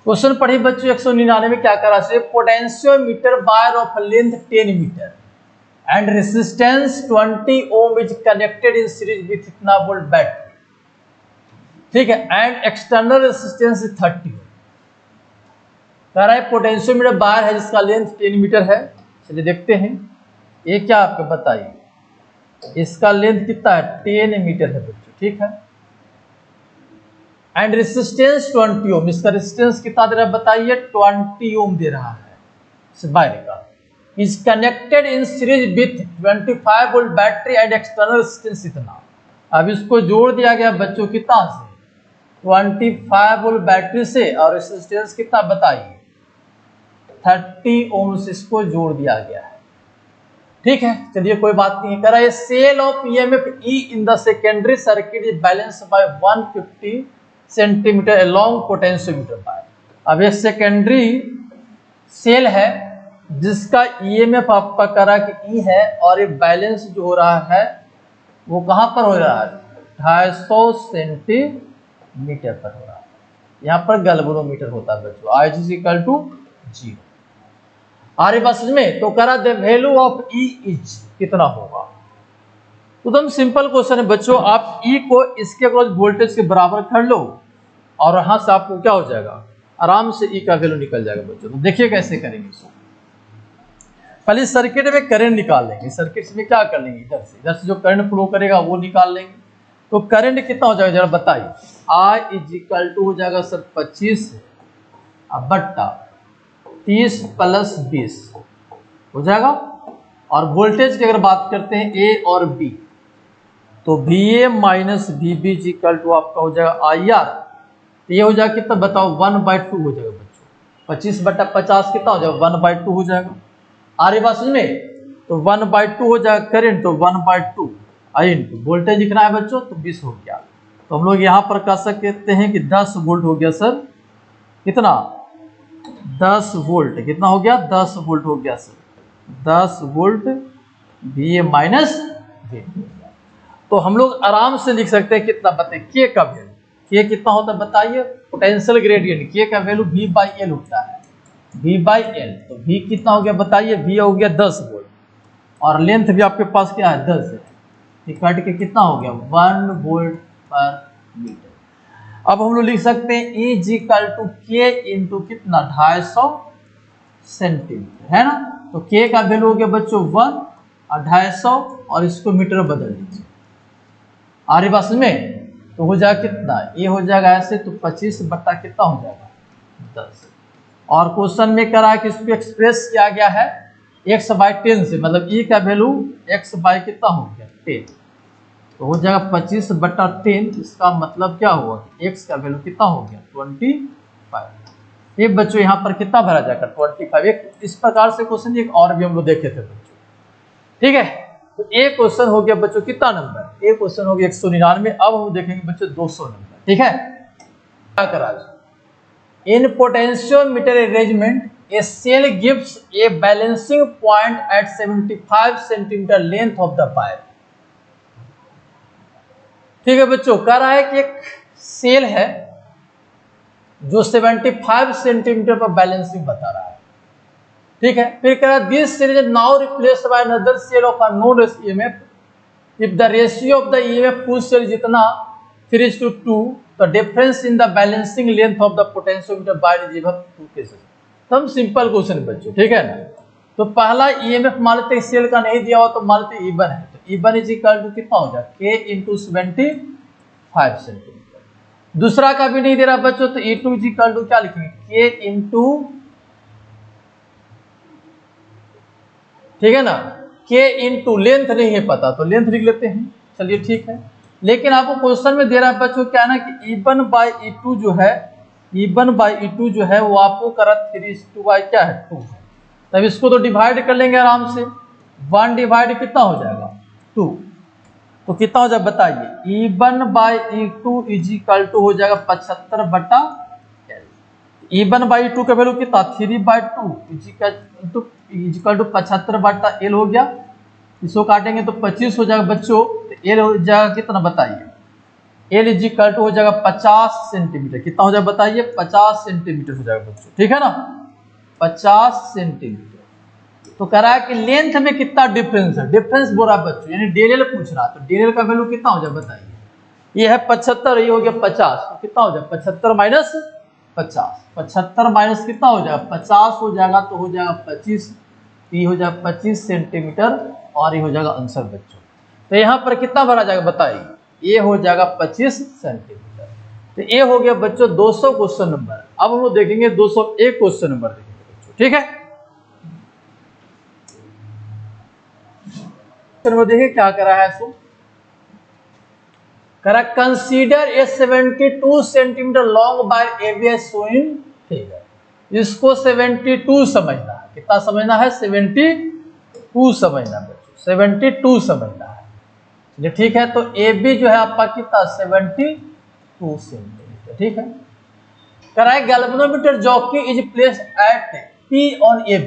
Speaker 1: क्वेश्चन पढ़िए बच्चों 199 में क्या करा से, potentiometer wire of length 10 metre and resistance 20 ohm is connected in series with इतना वोल्ट बैटरी, ठीक है, एंड एक्सटर्नल रेसिस्टेंस 30 ओम। कह रहा है पोटेंशियोमीटर वायर है जिसका लेंथ 10 मीटर है। चलिए देखते हैं ये क्या आपको बताइए, इसका लेंथ कितना है 10 मीटर है बच्चों, ठीक है, एंड रेसिस्टेंस 20 ओम। इसका रेसिस्टेंस कितना दे रहा है बताइए 20 ओम दे रहा है इस वायर का। Is connected in series with 25 volt battery and external resistance इतना। अब इसको जोड़ दिया गया बच्चों कितना से 25 वोल्ट बैटरी से, और रेसिस्टेंस कितना बताइए 30 ओम से इसको जोड़ दिया गया है, ठीक है। चलिए कोई बात नहीं करा, ये cell of EMF E in the secondary circuit is balance by 150 centimetre along potentiometer wire. अब ये सेकेंडरी सेल है जिसका ईएमएफ आपका करा कि ई है, और ये बैलेंस जो हो रहा है वो कहां पर हो रहा है 250 सेंटीमीटर पर हो रहा है। यहाँ पर गैल्वेनोमीटर होता है बच्चों, आई इज इक्वल टू 0। आ रही बात समझ में। तो करा the value of E is कितना होगा, तो एकदम सिंपल क्वेश्चन है बच्चों। आप ई को इसके अक्रॉस वोल्टेज के बराबर कर लो और यहां से आपको क्या हो जाएगा आराम से ई का वैल्यू निकल जाएगा बच्चों। तो देखिए कैसे करेंगे इसको, पहले सर्किट में करंट निकाल लेंगे। सर्किट में क्या कर लेंगे, इधर से जो करंट फ्लो करेगा वो निकाल लेंगे। तो करंट कितना हो जाएगा जरा बताइए, आई इज इक्वल टू हो जाएगा सर 25 बट्टा 30 प्लस 20 हो जाएगा, और वोल्टेज की अगर बात करते हैं ए और बी, तो V A minus V B equal to आपका हो जाएगा आई आर। तो ये हो जाएगा कितना बताओ, 1/2 हो जाएगा बच्चों। 25/50 कितना हो जाएगा, 1/2 हो जाएगा। आ रही बात समझ में? तो 1/2 हो जाएगा करंट, तो 1/2 आई इंटू वोल्टेज लिखना है बच्चों, तो 20 हो गया। तो हम लोग यहाँ पर कह सकते हैं कि 10 वोल्ट हो गया सर। कितना? 10 वोल्ट। कितना हो गया? 10 वोल्ट हो गया sir. 10 volt V A minus V. तो हम लोग आराम से लिख सकते हैं कितना बताइए, के का वैल्यू। के कितना होता है बताइए, पोटेंशियल ग्रेडियंट। के का वैल्यू वी बाई एल होता है, वी बाई एल। तो वी कितना हो गया बताइए, वी हो गया 10 वोल्ट, और लेंथ भी आपके पास क्या है, 10 है। ये कट के कितना हो गया, 1 वोल्ट पर मीटर। अब हम लोग लिख सकते हैं E equal to K into कितना, 250 सेंटीमीटर, है ना। तो के का वैल्यू हो गया बच्चों 1 और 250, और इसको मीटर में बदल दीजिए। आ रही बात में? तो हो जाएगा कितना, ये हो जाएगा ऐसे, तो 25 बट्टा कितना हो जाएगा, 10। और क्वेश्चन में करा है कि इसको एक्सप्रेस किया गया है x/10 से, मतलब E का वैल्यू x बाई कितना हो गया, 10। तो हो जाएगा 25/10। इसका मतलब क्या हुआ कि x का वैल्यू कितना हो गया, 25। ये बच्चों यहाँ पर कितना भरा जाएगा, 25। एक इस प्रकार से क्वेश्चन एक और भी हम लोग देखे थे बच्चों, ठीक है। तो एक क्वेश्चन हो गया बच्चों कितना नंबर, एक क्वेश्चन हो गया 199। अब हम देखेंगे बच्चों 200 नंबर, ठीक है। क्या करा, in potentiometer arrangement a cell gives a balancing point at 75 centimetre length of the pipe. ठीक है बच्चों, कह रहा है कि एक सेल है जो 75 सेंटीमीटर पर बैलेंसिंग बता रहा है, ठीक है। फिर कह रहा है this cell is now replaced by another cell of unknown EMF if the ratio of the EMF full cell जितना 3:2, the difference in the balancing length of the potentiometer by is equal to 2 cases। तब simple question बच्चों, ठीक है ना। तो पहला EMF मान लेते हैं, सेल का नहीं दिया हो तो मान लेते E1 है, तो E1 इज इक्वल टू कितना हो जाए, K इंटू 75 सेंटीमीटर। दूसरा का भी नहीं दे रहा बच्चों, तो E2 इज इक्वल टू क्या लिखेंगे, K इंटू, ठीक है ना, K इंटू लेंथ नहीं है पता तो लेंथ लिख लेते हैं, चलिए ठीक है। लेकिन आपको क्वेश्चन में दे रहा है बच्चों क्या है ना कि E1/E2 जो है, E1/E2 जो है वो आपको करा 3:2 क्या है, 2 है। तब इसको तो डिवाइड कर लेंगे आराम से, 1 डिवाइड कितना हो जाएगा, 2। तो कितना हो जाएगा बताइए, E1/E2 इज इक्वल टू हो जाएगा 75/L। E1/E2 का वैल्यू कितना, 3/2 इज इक्वल टू 75/L हो गया। इसको काटेंगे तो 25 हो जाएगा बच्चों। तो एल हो जाएगा कितना बताइए, एल इज इक्वल टू हो जाएगा 50 सेंटीमीटर। कितना हो जाएगा बताइए, 50 सेंटीमीटर हो जाएगा बच्चों, ठीक है ना, 50 सेंटीमीटर। तो कह रहा है कि लेंथ में कितना डिफरेंस है, डिफरेंस बोल रहा है बच्चों, यानी डेल पूछ रहा है। तो डेल का वैल्यू कितना हो जाए बताइए, ये है 75, ये हो गया 50, तो कितना हो जाए 75 माइनस 50, 75 माइनस कितना हो जाएगा 50 हो जाएगा, तो हो जाएगा 25। ये हो जाएगा 25 सेंटीमीटर, और ये हो जाएगा आंसर बच्चों। तो यहाँ पर कितना भरा जाएगा बताइए, ये हो जाएगा 25 सेंटीमीटर। तो ये हो गया बच्चों 200 क्वेश्चन नंबर। अब हम लोग देखेंगे 201 क्वेश्चन नंबर देखेंगे बच्चों, ठीक है। देखिए क्या करा है, इसको करा consider a 72 centimetre long wire ABS showing figure. इसको 72 समझना है, कितना समझना है, 72 समझना है बच्चों, 72 समझना है, चलिए ठीक है। तो ए बी जो है आपका कितना, 72 सेंटीमीटर, ठीक है। कराए galvanometer jockey is place at P on A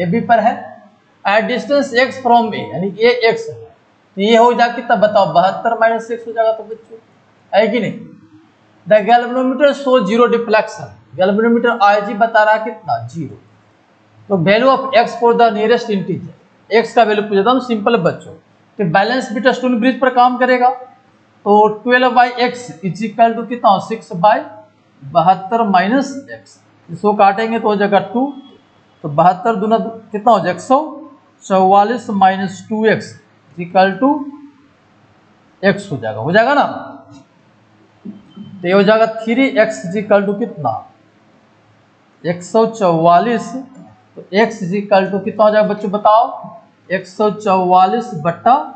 Speaker 1: B पर है, at distance x from A, यानी ये x है। तो ये हो जाएगा कितना बताओ, 72 माइनस 6 हो जाएगा, तो बच्चों है कि नहीं। The galvanometer show 0 deflection, galvanometer IG बता रहा है कितना, 0। तो value of x for the nearest integer, x का वैल्यू पूछा था सिंपल बच्चों। तो बैलेंस बीटा स्टोन ब्रिज पर काम करेगा, तो 12/x इज इक्वल टू कितना, 6/72 माइनस x। इसको काटेंगे तो हो जाएगा 2, तो 72 दूना कितना हो जाएगा 144 minus 2x equal to x हो जाएगा ना। तो ये हो जाएगा 3x इक्वल टू कितना, 144। तो x इक्वल टू कितना हो जाएगा बच्चों बताओ, 144/3,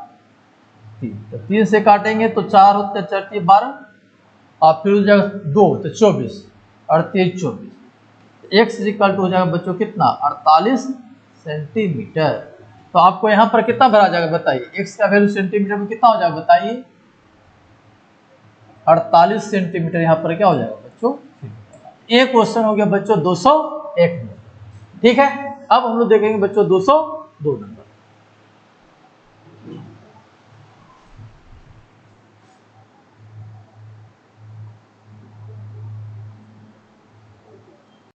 Speaker 1: तो 3 से काटेंगे तो 4 होते हैं, 4 × 12 और फिर हो जाएगा 2 तो 24 और 23 24। एक्स इक्वल टू हो जाएगा बच्चों कितना 48 सेंटीमीटर। तो आपको यहाँ पर कितना भरा जाएगा बताइए, एक्स का वैल्यू सेंटीमीटर में कितना हो जाएगा बताइए 48 सेंटीमीटर यहाँ पर क्या हो जाएगा बच्चों। ये क्वेश्चन हो गया बच्चों 201 में। ठीक है, अब हम लोग देखेंगे बच्चों 202 number.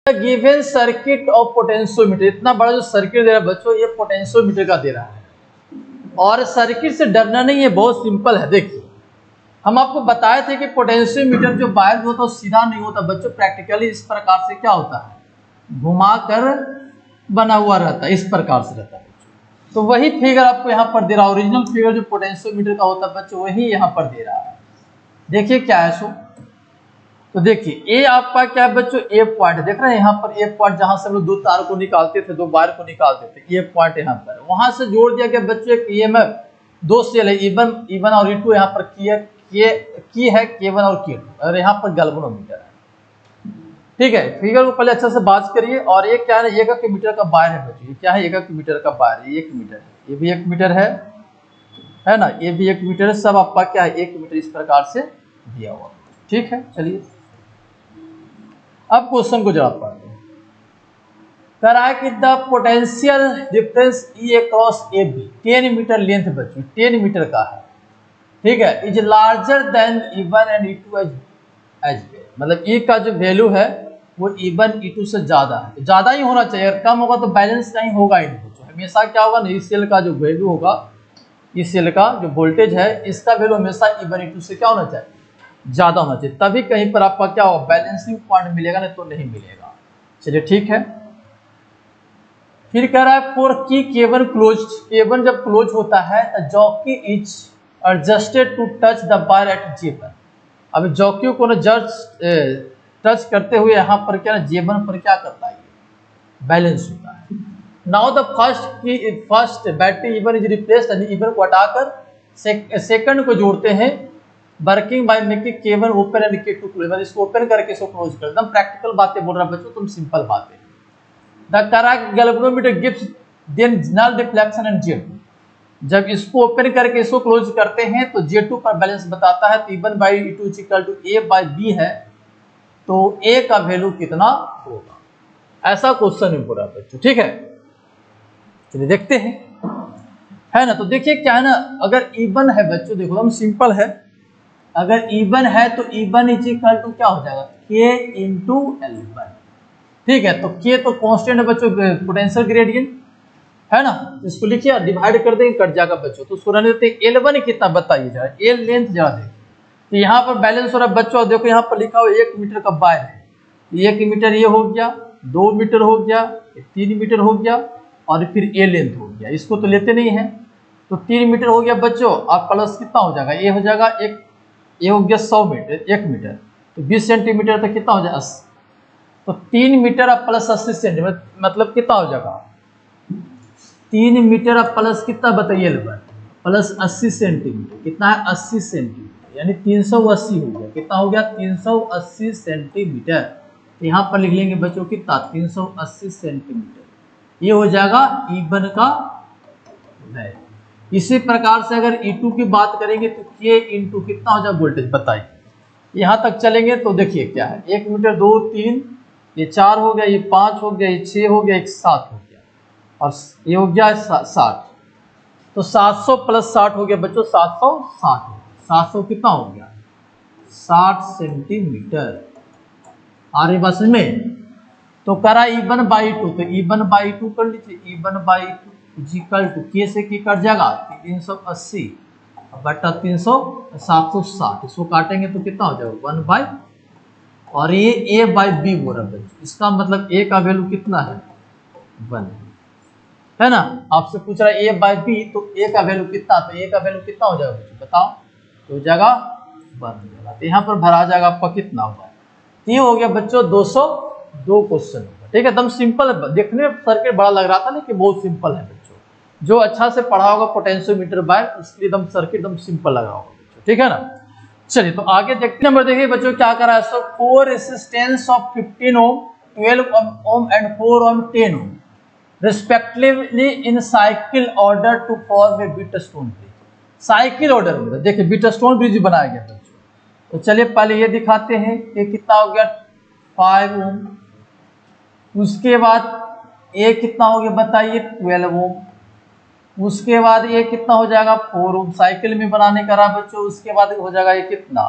Speaker 1: Given circuit of potentiometer, इतना बड़ा जो सर्किट दे रहा है बच्चों ये पोटेंशियोमीटर का दे रहा है और सर्किट से डरना नहीं है, बहुत सिंपल है। देखिए हम आपको बताए थे कि पोटेंशियोमीटर जो वायर होता है सीधा नहीं होता बच्चों, प्रैक्टिकली इस प्रकार से क्या होता है घुमा कर बना हुआ रहता है, इस प्रकार से रहता है बच्चों। तो वही फिगर आपको यहाँ पर दे रहा है, ओरिजिनल फिगर जो पोटेंशियोमीटर का होता है बच्चों वही यहाँ पर दे रहा है। देखिए क्या है सो, तो देखिए ए आपका क्या है बच्चों ए पॉइंट, देख रहे हैं यहाँ पर ए पॉइंट जहां से हम लोग 2 तार को निकालते थे, 2 वायर को निकालते थे, ए पॉइंट यहाँ पर वहां से जोड़ दिया गया बच्चों एक ईएमएफ, 2 सेल है E1 और E2 यहाँ पर की है K1 और K2 और यहाँ पर गैल्वेनोमीटर है। ठीक है, फिगर को पहले अच्छा से बात करिए। और ये क्या है 1 मीटर का वायर है बच्चों, ये क्या है 1 मीटर का वायर, ये 1 मीटर है, ये भी 1 मीटर है ना, ये भी 1 मीटर है, सब आपका क्या है 1 मीटर इस प्रकार से दिया हुआ। ठीक है, चलिए अब क्वेश्चन को जवाब पढ़ते हैं। करा कि the potential difference E across AB 10 metre length बच्चों 10 मीटर का है। ठीक है, is larger than E1 and E2 as मतलब E का जो वैल्यू है वो E1 E2 से ज्यादा है, ज्यादा ही होना चाहिए, अगर कम होगा तो बैलेंस नहीं होगा इन बच्चों। हमेशा क्या होगा ना इस सेल का जो वैल्यू होगा, इस सेल का जो वोल्टेज है इसका वैल्यू हमेशा E1 E2 से क्या होना चाहिए ज्यादा होना चाहिए, तभी कहीं पर आपका क्या होगा बैलेंसिंग पॉइंट मिलेगा, नहीं तो नहीं मिलेगा। चलिए ठीक है, फिर कह रहा है फॉर की K1 क्लोज, K1 जब क्लोज होता है तो jockey is adjusted to touch the wire at J1। अब जॉकी को ना जस्ट टच करते हुए यहाँ पर क्या ना J1 पर क्या करता है बैलेंस होता है। Now the first battery E1 is replaced, यानी E1 को हटाकर सेकंड को जोड़ते हैं working by making K1 open and K2 close, मतलब इसको ओपन करके इसको क्लोज कर, एकदम प्रैक्टिकल बातें बोल रहा है बच्चों, तुम सिंपल बातें। The correct galvanometer gives then null deflection and J2, जब इसको ओपन करके इसको क्लोज करते हैं तो J2 पर बैलेंस बताता है, तो E1/E2 इक्वल टू A/B है, तो A का वैल्यू कितना होगा, ऐसा क्वेश्चन में बोल रहा है बच्चों। ठीक है, चलिए देखते हैं, है ना। तो देखिए क्या है ना, अगर E1 है बच्चों, देखो हम सिंपल है, अगर E1 है तो E1 इज इक्वल टू क्या हो जाएगा K इंटू L1। ठीक है, तो K तो कांस्टेंट है बच्चों, पोटेंशियल ग्रेडियंट है ना, इसको लिखिए डिवाइड कर देंगे कट जाएगा बच्चों। तो सुना देते हैं L1 कितना बताइए जरा, L लेंथ जरा देखिए, तो यहाँ पर बैलेंस हो रहा है बच्चों, देखो यहाँ पर लिखा हुआ 1 मीटर का वायर है, 1 मीटर ये हो गया, 2 मीटर हो गया, 3 मीटर हो गया और फिर A लेंथ हो गया, इसको तो लेते नहीं है, तो 3 मीटर हो गया बच्चों। अब प्लस कितना हो जाएगा, ये हो जाएगा ये हो गया 100 मीटर, 1 मीटर तो 20 सेंटीमीटर तक कितना हो जाएगा 80, तो 3 मीटर अब प्लस 80 सेंटीमीटर मतलब कितना हो जाएगा 3 मीटर अब प्लस कितना बताइए प्लस 80 सेंटीमीटर, कितना है 80 सेंटीमीटर, यानी 380 हो गया, कितना हो गया 380 सेंटीमीटर। तो यहाँ पर लिख लेंगे बच्चों कितना 380 सेंटीमीटर, ये हो जाएगा E1 का वैल्यू। इसी प्रकार से अगर E2 की बात करेंगे तो K इंटू कितना हो जाएगा वोल्टेज बताइए, यहाँ तक चलेंगे तो देखिए क्या है 1 मीटर 2 3 ये 4 हो गया, ये 5 हो गया, ये 6 हो गया, एक 7 हो गया और ये हो गया 60, तो 700 प्लस 60 हो गया बच्चों 760, 700 कितना हो गया 60 सेंटीमीटर। आ रही बात में, तो करा E1/2, तो E1/2 कर लीजिए, E1/2 इक्वल टू K से K कट जाएगा 380 बटा 300 760, इसको काटेंगे तो कितना हो जाएगा 1/, और ये A/B हो रहा है, इसका मतलब A का वैल्यू कितना है 1 है ना। आपसे पूछ रहा है A/B, तो A का वैल्यू कितना, तो A का वैल्यू कितना हो जाएगा बताओ, तो हो जाएगा 1 हो जाएगा, तो यहाँ पर भरा जाएगा आपका कितना होगा, ये हो गया बच्चों 202 क्वेश्चन होगा। ठीक है, एकदम सिंपल है, देखने में सर्किट बड़ा लग रहा था लेकिन बहुत सिंपल है बच्चों, जो अच्छा से पढ़ा होगा पोटेंशियोमीटर बाय, उसके लिए एकदम सर्किट एकदम सिंपल लगा होगा बच्चों, ठीक है ना। चलिए तो आगे देखते नंबर देखिए बच्चों क्या करा है। So 4 resistance of 15 ohm, 12 ohm and 4 ohm, 10 ohm respectively in cycle order to form a Wheatstone bridge. Cycle order में देखिए बीटस्टोन ब्रिज बनाया गया बच्चों। तो चलिए पहले ये दिखाते हैं कि कितना हो गया 5 ओम, उसके बाद ये कितना हो गया बताइए 12 ओम, उसके बाद ये कितना हो जाएगा 4 ओम, साइकिल में बनाने का रहा बच्चों। उसके बाद हो जाएगा ये कितना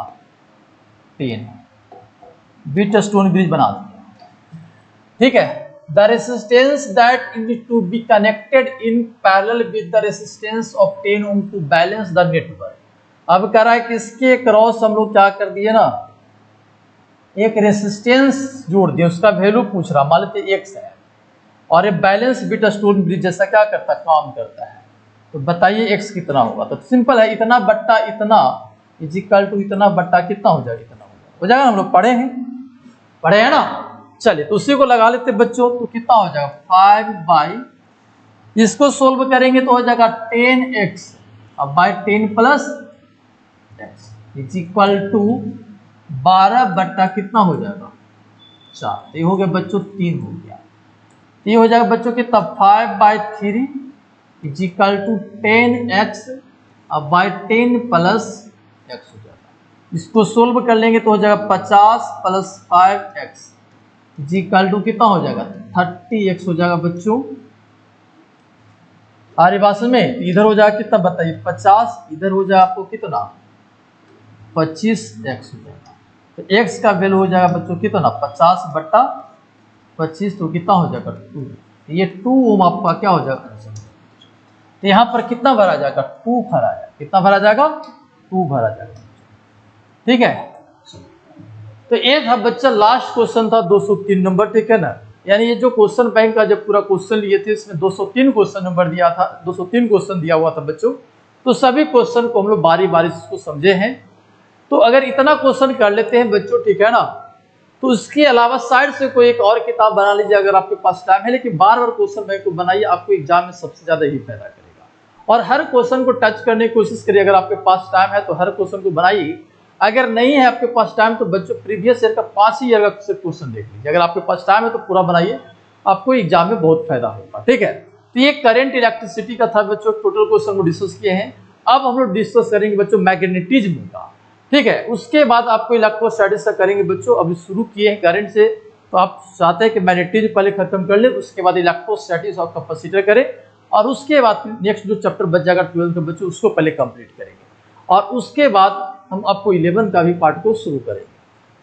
Speaker 1: 10, बीटस्टोन ब्रिज बना दिया, ठीक है। The resistance that need to be connected in parallel with the resistance of 10 ohm to balance the network. अब कह रहा है कि इसके क्रॉस हम लोग क्या कर दिए ना, एक रेसिस्टेंस जोड़ दिया, उसका वैल्यू पूछ रहा, मान लेते एक्स है, और ये बैलेंस बीटस्टोन ब्रिज जैसा क्या करता है, काम करता है। तो बताइए एक्स कितना होगा। तो सिंपल है, इतना बट्टा इतना इज इक्वल टू इतना बट्टा कितना हो जाएगा, इतना हो जाएगा। हम लोग पढ़े हैं ना। चलिए तो उसी को लगा लेते बच्चों। तो कितना हो जाएगा 5 बाई, इसको सोल्व करेंगे तो हो जाएगा 10x अब by 10 plus x is equal to 12 बट्टा कितना हो जाएगा 4। ये हो गया बच्चों 3 हो गया। ये हो जाएगा बच्चों कितना 5 by 3 is equal to 10x अब बाई 10 प्लस x हो जाएगा। इसको सोल्व कर लेंगे तो हो जाएगा 50 plus 5x is equal to कितना हो जाएगा 30x हो जाएगा बच्चों। आर्य भाषा में इधर हो जाएगा कितना बताइए 50, इधर हो जाएगा आपको कितना 25x हो जाएगा। तो x का वैल्यू हो जाएगा बच्चों कितना 50 बट्टा 25, तो कितना हो जाएगा 2। ये 2 ओम आपका क्या हो जाएगा। तो यहाँ पर कितना भरा जाएगा 2 भरा जाएगा। कितना भरा जाएगा 2 भरा जाएगा, ठीक है। तो ये था बच्चा लास्ट क्वेश्चन था 203 नंबर, ठीक है ना। यानी ये जो क्वेश्चन बैंक का जब पूरा क्वेश्चन लिए थे इसमें 203 क्वेश्चन नंबर दिया था, 203 क्वेश्चन दिया हुआ था बच्चों। तो सभी क्वेश्चन को हम लोग बारी बारी से इसको समझे हैं। तो अगर इतना क्वेश्चन कर लेते हैं बच्चों, ठीक है ना, तो उसके अलावा साइड से कोई एक और किताब बना लीजिए अगर आपके पास टाइम है। लेकिन बार बार क्वेश्चन बैंक को बनाइए, आपको एग्जाम में सबसे ज्यादा ही फायदा करेगा। और हर क्वेश्चन को टच करने की कोशिश करिए। अगर आपके पास टाइम है तो हर क्वेश्चन को बनाइए। अगर नहीं है आपके पास टाइम तो बच्चों प्रीवियस ईयर का 5 ही ईयर का क्वेश्चन देख लीजिए। अगर आपके पास टाइम है तो पूरा बनाइए, आपको एग्जाम में बहुत फायदा होगा, ठीक है। तो ये करंट इलेक्ट्रिसिटी का था बच्चों, टोटल क्वेश्चन को डिस्कस किए हैं। अब हम लोग डिस्कस करेंगे बच्चों मैग्नेटिज्म का, ठीक है। उसके बाद आपको इलेक्ट्रोस्टैटिक्स का करेंगे बच्चों। अभी शुरू किए हैं करंट से, तो आप चाहते हैं कि मैग्नेटिज्म पहले खत्म कर ले, उसके बाद इलेक्ट्रोस्टैटिक्स और कैपेसिटर करें, और उसके बाद नेक्स्ट जो चैप्टर बच जाएगा 12th का बच्चों उसको पहले कंप्लीट करेंगे, और उसके बाद हम आपको 11th का भी पार्ट को शुरू करेंगे,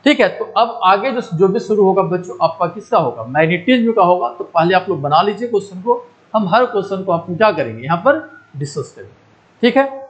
Speaker 1: ठीक है। तो अब आगे जो भी शुरू होगा बच्चों आपका किसका होगा, मैग्नेटिज्म का होगा। तो पहले आप लोग बना लीजिए क्वेश्चन को, हम हर क्वेश्चन को आपको क्या करेंगे यहाँ पर डिस्कस करेंगे, ठीक है।